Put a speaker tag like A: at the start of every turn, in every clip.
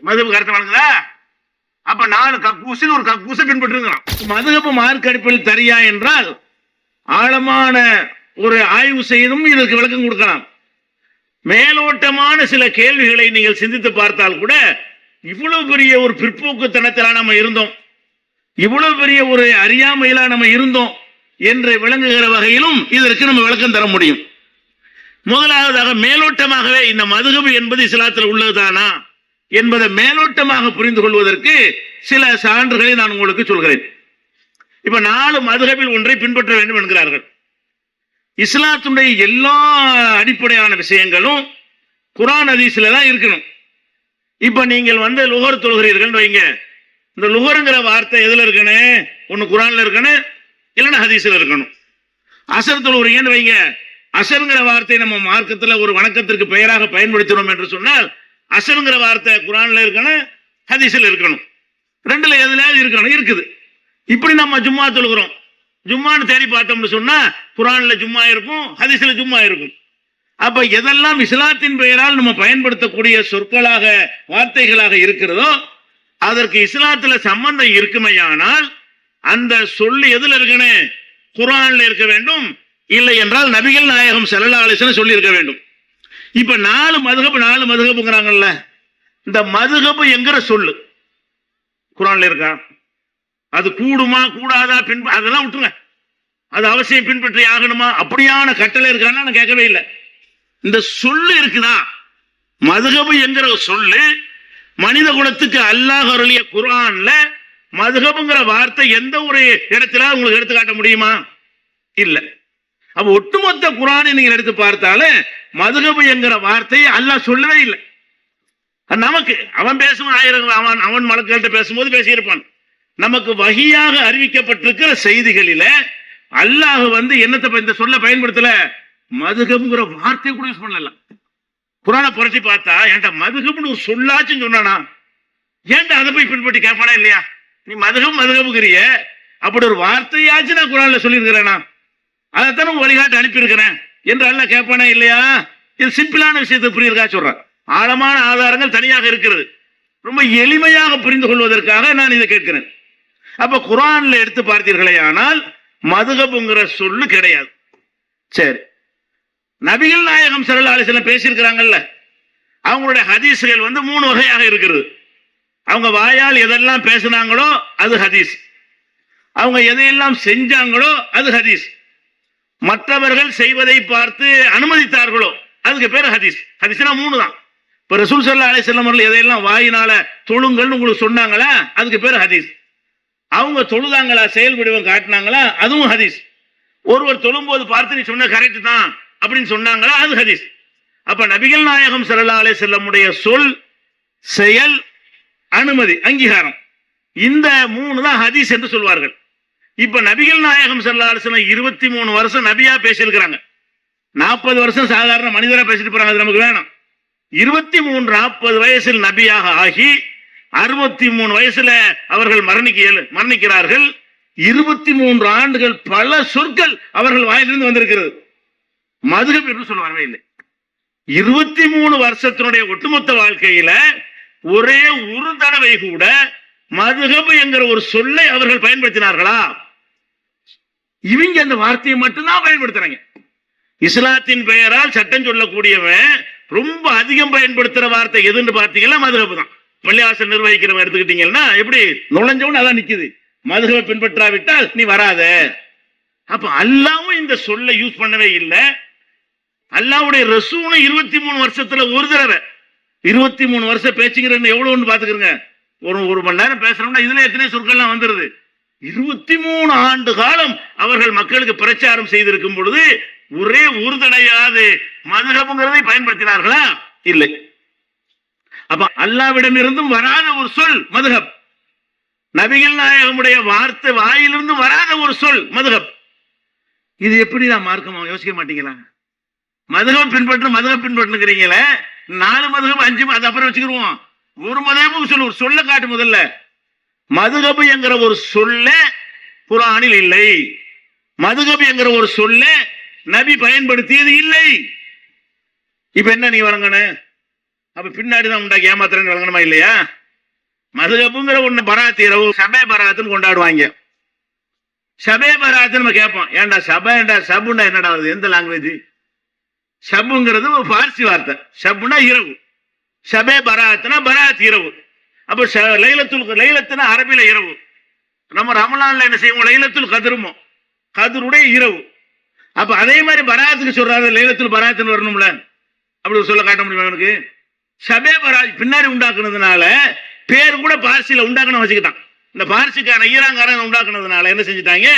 A: மதுஹப் கருத்து வழங்குதா? அப்ப 4 கக்கூசில் ஒரு கக்கூசை பின்பற்றுகிறான். மதுஹப் மார்க்க அடிப்படையில் சரியா என்றால் ஆழமான ஒரு ஆய்வு செய்தும் இதற்கு விளக்கம் கொடுக்கலாம். மேலோட்டமான சில கேள்விகளை நீங்கள் சிந்தித்து பார்த்தால் கூட இவ்வளவு பெரிய ஒரு பிற்போக்குத்தனத்தில நம்ம இருந்தோம், இவ்வளவு பெரிய ஒரு அறியாமையில நம்ம இருந்தோம் என்று விளங்குகிற வகையிலும் இதற்கு நம்ம விளக்கம் தர முடியும். முதலாவதாக மேலோட்டமாகவே இந்த மதுஹப் என்பது இஸ்லாத்தில் உள்ளதுதானா என்பதை மேலோட்டமாக புரிந்து கொள்வதற்கு சில சான்றுகளை நான் உங்களுக்கு சொல்கிறேன். இப்ப 4 மதுஹபில் ஒன்றை பின்பற்ற வேண்டும் என்கிறார்கள். இஸ்லாத்துடைய எல்லா அடிப்படையான விஷயங்களும் குர்ஆன் ஹதீஸ்ல தான் இருக்கணும். இப்ப நீங்கள் லுகர் தொழுகிறீர்கள் வைங்க, இந்த லுகர்ங்கிற வார்த்தை எதுல இருக்கணும்? ஒன்னு குர்ஆன்ல இருக்கணும், இல்லைன்னா ஹதீஸ்ல இருக்கணும். அசர் தொழுகிறீங்கன்னு வைங்க, அசருங்கிற வார்த்தை நம்ம மார்க்கத்தில் ஒரு வணக்கத்திற்கு பெயராக பயன்படுத்தினோம் என்று சொன்னால் அசருங்கிற வார்த்தை குர்ஆன்ல இருக்கணும், ஹதீஸ்ல இருக்கணும். ரெண்டுல எதுலயாவது இருக்கணும், இருக்குது. இப்படி நம்ம ஜும்மா தொழுகிறோம், ஜும்மான்னு தேடி பார்த்தோம்னு சொன்னா குர்ஆன்ல ஜும்மா இருக்கும், ஹதீஸ்ல ஜும்மா இருக்கும். அப்ப எதெல்லாம் இஸ்லாத்தின் பெயரால் நம்ம பயன்படுத்தக்கூடிய சொற்களாக வார்த்தைகளாக இருக்கிறதோ அதற்கு இஸ்லாத்துல சம்பந்தம் இருக்குமையானால் அந்த சொல்லு எதுல இருக்கணும்? குர்ஆன்ல இருக்க வேண்டும், இல்லை என்றால் நபிகள் நாயகம் ஸல்லல்லாஹு அலைஹி வஸல்லம் சொல்லி இருக்க வேண்டும். இப்ப 4 மதுஹப்ங்கறாங்கல்ல, இந்த மதுஹப் என்கிற சொல்லு குர்ஆன்ல இருக்கா? அது கூடுமா கூடாதா அதெல்லாம் விட்டுருங்க, அது அவசியம் பின்பற்றி ஆகணுமா அப்படியான கட்டளை இருக்கான்னு நான் கேட்கவே இல்லை. இந்த சொல்லு இருக்குதா? மதுஹப் என்கிற சொல்லு மனித குலத்துக்கு அல்லாஹ் அருளிய குர்ஆன்ல மதுஹப்ங்கிற வார்த்தை எந்த ஒரு இடத்துல உங்களுக்கு எடுத்து காட்ட முடியுமா? இல்ல. அப்ப ஒட்டுமொத்த குர்ஆனை நீங்க எடுத்து பார்த்தாலே மதுஹப் என்கிற வார்த்தையை அல்லாஹ் சொல்லவே இல்லை. நமக்கு அவன் பேசும் அவன் மலக்குகள்கிட்ட பேசும்போது பேசியிருப்பான். நமக்கு வஹியாக அறிவிக்கப்பட்டிருக்கிற செய்திகளில அல்லாஹ் என்னத்தை இந்த சொல்ல பயன்படுத்தல? மதுஹப்ங்கிற வார்த்தை கூட யூஸ் பண்ணல. குர்ஆனை புரட்டி பார்த்தா ஏன்டா மதுஹப்னு ஒரு சொல்லாச்சுன்னு சொன்னானா? ஏன்டா அதை போய் பின்பற்றி கேட்பானா இல்லையா? நீ மதுஹப்ங்கிறிய, அப்படி ஒரு வார்த்தையாச்சும் நான் குர்ஆன்ல சொல்லியிருக்கிறேனா? அதைத்தானே வழிகாட்டு அனுப்பியிருக்கிறேன் என்று அல்லாஹ் கேட்பானா இல்லையா? இது சிம்பிளான விஷயத்தை புரியுறதா சொல்றேன். ஆழமான ஆதாரங்கள் தனியாக இருக்கிறது. ரொம்ப எளிமையாக புரிந்து கொள்வதற்காக நான் இதை கேட்கிறேன். அப்ப குர்ஆன்ல எடுத்து பார்த்தீர்களே ஆனால் மதுஹப்ங்கிற சொல்லு கிடையாது. சரி, நபிகள் நாயகம் ஸல்லல்லாஹு அலைஹி வஸல்லம் பேசியிருக்கிறாங்கல்ல, அவங்களுடைய ஹதீஸ்கள் 3 வகையாக இருக்கிறது. அவங்க வாயால் எதெல்லாம் பேசினாங்களோ அது ஹதீஸ், அவங்க எதையெல்லாம் செஞ்சாங்களோ அது ஹதீஸ், மற்றவர்கள் செய்வதை பார்த்து அனுமதித்தார்களோ அதுக்கு பேர் ஹதீஸ். ஹதீஸ்னா 3 தான். இப்ப ரசூல் ஸல்லல்லாஹு அலைஹி வஸல்லம் அவர்கள் எதையெல்லாம் வாயினால தொழுங்கள்னு உங்களுக்கு சொன்னாங்களா அதுக்கு பேர் ஹதீஸ். அவங்க தொழுதாங்களா, செயல் வடிவம் காட்டினாங்களா அதுவும் ஹதீஸ். ஒருவர் தொழும்போது பார்த்து நீ சொன்ன கரெக்ட் தான் அப்படின்னு சொன்னாங்களா அது ஹதீஸ். அப்ப நபிகள் நாயகம் ஸல்லல்லாஹு அலைஹி வஸல்லம் உடைய சொல், செயல், அனுமதி, அங்கீகாரம், இந்த 3 தான் ஹதீஸ் என்று சொல்வார்கள். இப்ப நபிகள் நாயகம் ஸல்லல்லாஹு அலைஹி வஸல்லம் 23 வருஷம் நபியா பேசியிருக்கிறாங்க. 40 வருஷம் சாதாரண மனிதரா பேசிட்டு போறாங்க. அது நமக்கு வேணும். 23-40 வயசில் நபியாக ஆகி 63 வயசுல அவர்கள் மரணிக்கிறார்கள். 23 ஆண்டுகள் பல சொற்கள் அவர்கள் வாயிலிருந்து வந்திருக்கிறது. மதுஹப் என்று சொல்ல வரவே இல்லை. 23 வருஷத்தினுடைய ஒட்டுமொத்த வாழ்க்கையில ஒரே ஒரு தடவை கூட மதுஹப் என்கிற ஒரு சொல்லை அவர்கள் பயன்படுத்தினார்களா? இவங்க அந்த வார்த்தையை மட்டும்தான் பயன்படுத்துறாங்க. இஸ்லாத்தின் பெயரால் சட்டம் சொல்லக்கூடியவன் ரொம்ப அதிகம் பயன்படுத்துற வார்த்தை எதுன்னு பார்த்தீங்கன்னா மதுஹப் தான். பள்ளிவாசல் நிர்வகிக்கிறவன் எடுத்துக்கிட்டீங்கன்னா எப்படி நுழைஞ்சவன் அதான் நிக்குது, மதுஹப் பின்பற்றாவிட்டால் நீ வராத. அப்ப அல்லாவும் இந்த சொல்லை யூஸ் பண்ணவே இல்லை. அல்லாவுடைய ரசூலும் 23 வருஷத்துல ஒரு தடவை, 23 வருஷம் பேச்சுங்கிற எவ்வளவு பாத்துக்கிறங்க. ஒரு மணி நேரம் பேசுறோம்னா இதுல எத்தனை சொற்கள்லாம் வந்துருது. 23 ஆண்டு காலம் அவர்கள் மக்களுக்கு பிரச்சாரம் செய்திருக்கும் பொழுது ஒரே ஒரு தடையாவது மதுஹப்ங்கிறதை பயன்படுத்தினார்களா? இல்லை. அப்ப அல்லாவிடம் இருந்தும் வராத ஒரு சொல் மதுஹப், நபிகள் நாயகமுடைய வார்த்தை வாயிலிருந்து வராத ஒரு சொல் மதுஹப். இது எப்படி நான் மார்க்கமா யோசிக்க மாட்டீங்களா? மதுஹப் பின்பற்றுங்கிறீங்களே, 4 மதுஹப் 5 அது அப்புறம் வச்சுக்கிருவோம். ஒரு மதுஹப் சொல்லு, ஒரு சொல்ல காட்டு. முதல்ல மதுஹப் என்கிற ஒரு சொல்ல குர்ஆனில் இல்லை. மதுஹப் என்கிற ஒரு சொல்ல நபி பயன்படுத்தியது இல்லை. இப்ப என்ன நீ வரங்கன்னு அப்ப பின்னாடிதான் உண்டாக்கி ஏமாத்துறேன்னு வழங்கணுமா இல்லையா? மதுஹபுங்கிற ஒண்ணு பராத் இரவு சபே பராத்துன்னு கொண்டாடுவாங்க. சபே பராத்து நம்ம கேட்போம், ஏன்டா சபேண்டா சபுண்டா என்னடா வருது, எந்த லாங்குவேஜ்? சபுங்கிறது ஒரு பார்சி வார்த்தை, சபுனா இரவு, சபே பராத்னா பராத் இரவு. அப்ப லைலத்துனா அரபில இரவு. நம்ம ரமலான்ல என்ன செய்வோம், லைலத்துல் கதிருமோ, கதிருடைய இரவு. அப்ப அதே மாதிரி பராத்துக்கு சொல்றாரு லைலத்துல் பராத்துன்னு வரணும்ல, அப்படி சொல்ல காட்ட முடியுமா அவனுக்கு? சபே பராத் பின்னாடி உண்டாக்குனதுனால பேர் கூட பார்சியில உண்டாக்கணும் வச்சுக்கிட்டான். இந்த பார்சிக்கான ஈராங்காரன் உண்டாக்குனதுனால என்ன செஞ்சுட்டாங்க,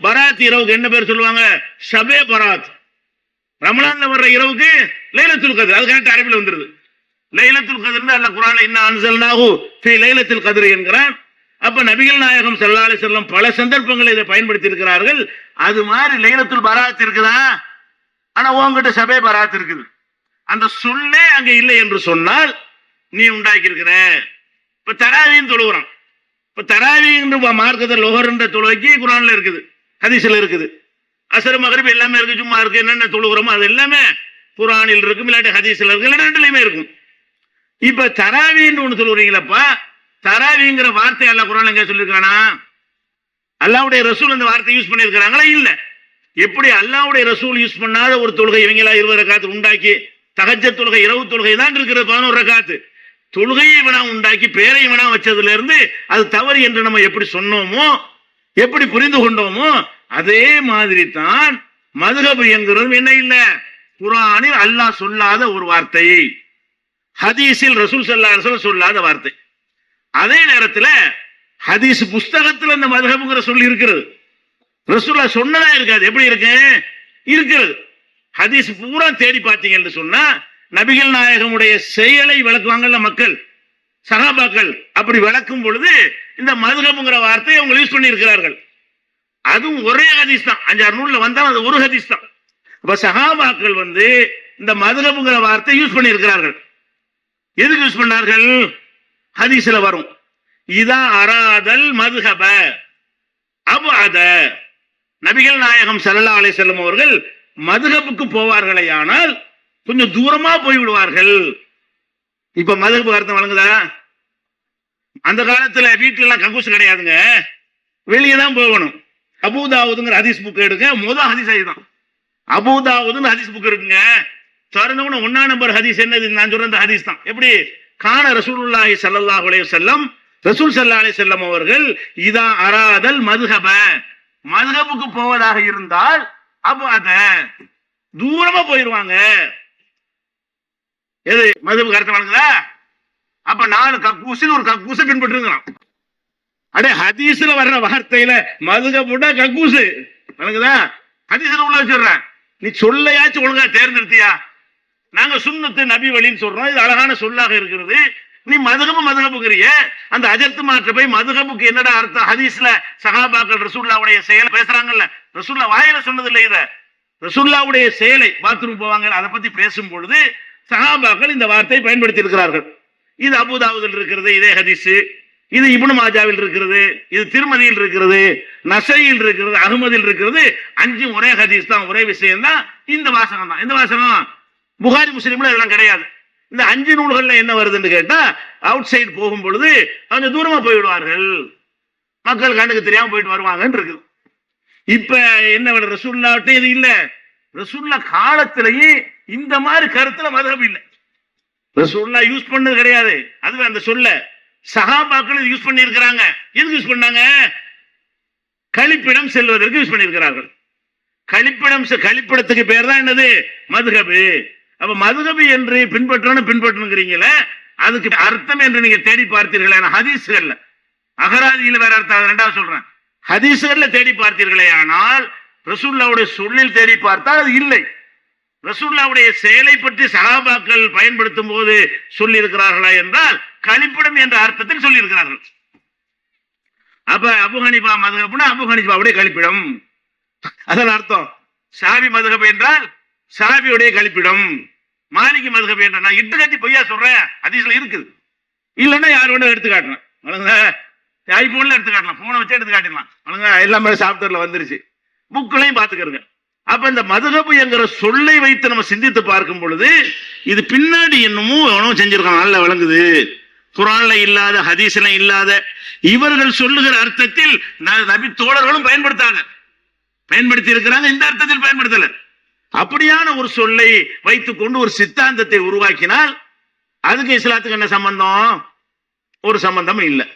A: பராத் இரவுக்கு என்ன பேர் சொல்லுவாங்க, ஷபே பராத். ரமலான்ல வர்ற இரவுக்கு லைலத்துல் கத்ர், அது கரெக்ட் அரபில வந்துருது. லைலத்துல் கத்ர் அல்லாஹ் குர்ஆன்ல இன்னா அன்ஸல்னாஹு ஃபீ லைலத்துல் கத்ர் என்கிறான். அப்ப நபிகள் நாயகம் ஸல்லல்லாஹு அலைஹி வஸல்லம் பல சந்தர்ப்பங்களில் இதை பயன்படுத்தி இருக்கிறார்கள். அது மாதிரி லைலத்துல் பராத் இருக்குதா, ஆனா உங்ககிட்ட ஷபே பராத் இருக்குது. அந்த சொல்லே அங்க இல்லை என்று சொன்னால் நீ உண்டாக்கி இருக்கிற. இப்ப தராவின்னு தொழுகிறோம். இப்ப தராவி மார்க்கத்தில் லொஹர்ன்ற தொழுகைக்கு குர்ஆன்ல இருக்குது, ஹதீஸ்ல இருக்குது. அசர் மகரிப் எல்லாமே இருக்கு, சும்மா இருக்கு, என்னென்ன தொழுகிறோமோ அது எல்லாமே குர்ஆனில் இருக்கும், இல்லாட்டி ஹதீஸ்ல இருக்கு, இல்லாட்டி ரெண்டுலயுமே இருக்கும். இப்ப தராவின்னு ஒண்ணு சொல்லுறீங்களப்பா, தராவிங்கிற வார்த்தை அல்லாஹ் குர்ஆன்ல எங்க சொல்லியிருக்கானா? அல்லாஹ்வுடைய ரசூல் அந்த வார்த்தை யூஸ் பண்ணியிருக்கிறாங்களா? இல்ல. எப்படி அல்லாஹ்வுடைய ரசூல் யூஸ் பண்ணாத ஒரு தொழுகை இவங்களா 20 ரக்காத்து உண்டாக்கி, தஹஜ்ஜத் தொழுகை இரவு தொழுகை தான் இருக்கிறது 11 ரக்காத்து, தொழுகையை வேணா உண்டாக்கி பேரை வேணா வச்சதுல இருந்து அது தவறு என்று நம்ம எப்படி சொன்னோமோ, எப்படி புரிந்து கொண்டோமோ, அதே மாதிரி தான் மதுஹப் என்கிறது என்ன இல்ல, குர்ஆனில் அல்லாஹ் சொல்லாத ஒரு வார்த்தை, ஹதீஸில் ரசூல் ஸல்லல்லாஹு அலைஹி வஸல்லம் சொல்லாத வார்த்தை. அதே நேரத்தில் ஹதீஸ் புஸ்தகத்தில் அந்த மதுஹப்ங்கிற சொல்லி இருக்கிறது, ரசூலுல்லாஹ் சொன்னதா இருக்காது. எப்படி இருக்கு? இருக்கிறது. ஹதீஸ் பூரா தேடி பார்த்தீங்கன்னு சொன்னா நபிகள் நாயகமுடைய செயலை விளக்குவாங்கல்ல மக்கள், சஹாபாக்கள், அப்படி விளக்கும் பொழுது இந்த மதுஹப்ங்கிற வார்த்தையை அவங்க யூஸ் பண்ணி இருக்கிறார்கள். அதுவும் ஒரே ஹதீஸ் தான், 5-6 நூல்ல வந்தாலும் அது ஒரு ஹதீஸ் தான். அப்ப சஹாபாக்கள் இந்த மதுஹப்ங்கிற வார்த்தை யூஸ் பண்ணி இருக்கிறார்கள். எதுக்கு யூஸ் பண்ணார்கள்? ஹதீஸ்ல வரும், இதா அராதல் மதுஹப அபஅத, நபிகள் நாயகம் ஸல்லல்லாஹு அலைஹி வஸல்லம் அவர்கள் மதுஹபுக்கு போவார்களே ஆனால் கொஞ்சம் தூரமா போய் விடுவார்கள். இப்ப மதுஹப் அர்த்தம் வழங்குதா? அந்த காலத்துல வீட்டுல எல்லாம் கக்கூஸ் கிடையாதுங்க, வெளியே தான் போகணும். அபூதாவுதுங்கிற ஹதீஸ் புக் எடுங்க, முதல் ஹதீஸ் அதுதான். அபூதாவுதுன்னு ஹதீஸ் புக் இருக்குங்க, திறந்தவன 1ஆம் நம்பர் ஹதீஸ் என்னது, நான் சொல்ற அந்த ஹதீஸ் தான். எப்படி? கான ரசூலுல்லாஹி ஸல்லல்லாஹு அலைஹி வஸல்லம், ரசூல் ஸல்லல்லாஹு அலைஹி வஸல்லம் அவர்கள் இதா அராதல் மதுஹப, மதுஹபுக்கு போவதாக இருந்தால் அப்ப அத தூரமா போயிருவாங்க. எது மதுஹபுக்கு அர்த்தம் வழங்குதா? அப்ப 4 கக்கூசில் ஒரு கக்கூசை பின்பற்றுங்கிறான். அடே ஹதீஸ்ல வர்ற வார்த்தையில மதுஹபுனா கக்கூசு வழங்குதா? ஹதீஸ்ல உள்ள வச்சிடுறேன், நீ சொல்லையாச்சும் ஒழுங்கா தேர்ந்தெடுத்தியா? நாங்க சுன்னத்து நபி வழின்னு சொல்றோம், இது அழகான சொல்லாக இருக்கிறது. நீ மதுஹபுங்கிறிய, அந்த அஜர்த்து மாற்ற போய் மதுஹபுக்கு என்னடா அர்த்தம்? ஹதீஸ்ல சஹாபாக்கள் ரசூலுல்லாஹ்வுடைய செயல் பேசுறாங்கல்ல, ரசூலுல்லாஹ் வாயில சொன்னது இல்லை, இத ரசூலுல்லாஹ்வுடைய செயலை, பாத்ரூம் போவாங்க அதை பத்தி பேசும் பொழுது சஹாபாக்கள் இந்த வார்த்தையை பயன்படுத்தி இருக்கிறார்கள். இது அபூதாவுதில் இருக்கிறது இதே ஹதீஸ், இது இப்னு மாஜாவில் இருக்கிறது, இது திருமதியில் இருக்கிறது, நசையில் இருக்கிறது, அஹ்மதில் இருக்கிறது. 5 ஒரே ஹதீஸ் தான், ஒரே விஷயம் தான். இந்த வாசகம் தான். இந்த வாசகம் புகாரி முஸ்லிம்ல இதெல்லாம் கிடையாது. இந்த 5 நூல்கள்ல என்ன வருதுன்னு கேட்டா, அவுட் சைடு போகும் பொழுது கொஞ்சம் தூரமா போய்விடுவார்கள், மக்கள் கண்ணுக்கு தெரியாம போயிட்டு வருவாங்கன்னு இருக்குது. இப்ப என்ன ரசூலுல்லாஹ்ட்ட இது இல்ல, ரசூலுல்லாஹ் காலத்திலேயே இந்த மாதிரி கருத்துல மதுஹப் இல்ல, ரசூலுல்லாஹ் யூஸ் பண்ணது கிடையாது. அதுவே அந்த சொல்ல சஹாபாக்கள் யூஸ் பண்ணி இருக்கிறாங்க. எதுக்கு யூஸ் பண்ணாங்க? கழிப்பிடம் செல்வதற்கு யூஸ் பண்ணி இருக்கிறார்கள். கழிப்பிடத்துக்கு பேர் தான் என்னது? மதுஹப். அப்ப மதுஹப் என்று பின்பற்றணுங்கிறீங்களே, அதுக்கு அர்த்தம் என்று நீங்க தேடி பார்த்தீர்களே ஹதீஸ்கள்ல, அகராதியில வேற அர்த்தம், ரெண்டாவது சொல்றேன், ஹதீஸ்கள்ல தேடி பார்த்தீர்களே ஆனால் ரசூலுல்லாஹ்வுடைய சொல்லில் தேடி பார்த்தால் அது இல்லை. ரசூலுல்லாஹ்வுடைய செயலை பற்றி சஹாபாக்கள் பயன்படுத்தும் போது சொல்லி இருக்கிறார்களா என்றால் கழிப்பிடம் என்ற அர்த்தத்தில் சொல்லி இருக்கிறார்கள். அப்ப அபு ஹனீஃபா மதுஹப்னா அபு ஹனீஃபாவுடைய கழிப்பிடம், அதன் அர்த்தம். ஷாஃபி மதுஹப் என்றால் ஷாஃபியுடைய கழிப்பிடம். மாலிகி மதுஹப் என்ற, நான் இட்டு கட்டி பொய்யா சொல்றேன், ஹதீஸ்ல இருக்குது. இல்லைன்னா யார் வேணா எடுத்து காட்டலாம், ஐபோன்ல எடுத்து காட்டலாம், போனை வச்சு எடுத்து காட்டிடலாம், எல்லாமே சாஃப்ட்வேர்ல வந்துருச்சு, புக்லையும் பாத்துக்கிறங்க. அப்ப இந்த மதுஹப் என்கிற சொல்லை வைத்து நம்ம சிந்தித்து பார்க்கும் பொழுது இது பின்னாடி என்னமோ எவனோ செஞ்சிருக்கான், நல்லா விளங்குது. குர்ஆன்ல இல்லாத, ஹதீஸ்ல இல்லாத, இவர்கள் சொல்லுகிற அர்த்தத்தில் நபி தோழர்களும் பயன்படுத்தி இருக்கிறாங்க, இந்த அர்த்தத்தில் பயன்படுத்தல. அப்படியான ஒரு சொல்லை வைத்துக் கொண்டு ஒரு சித்தாந்தத்தை உருவாக்கினால் அதுக்கு இஸ்லாத்துக்கு என்ன சம்பந்தம்? ஒரு சம்பந்தம் இல்லை.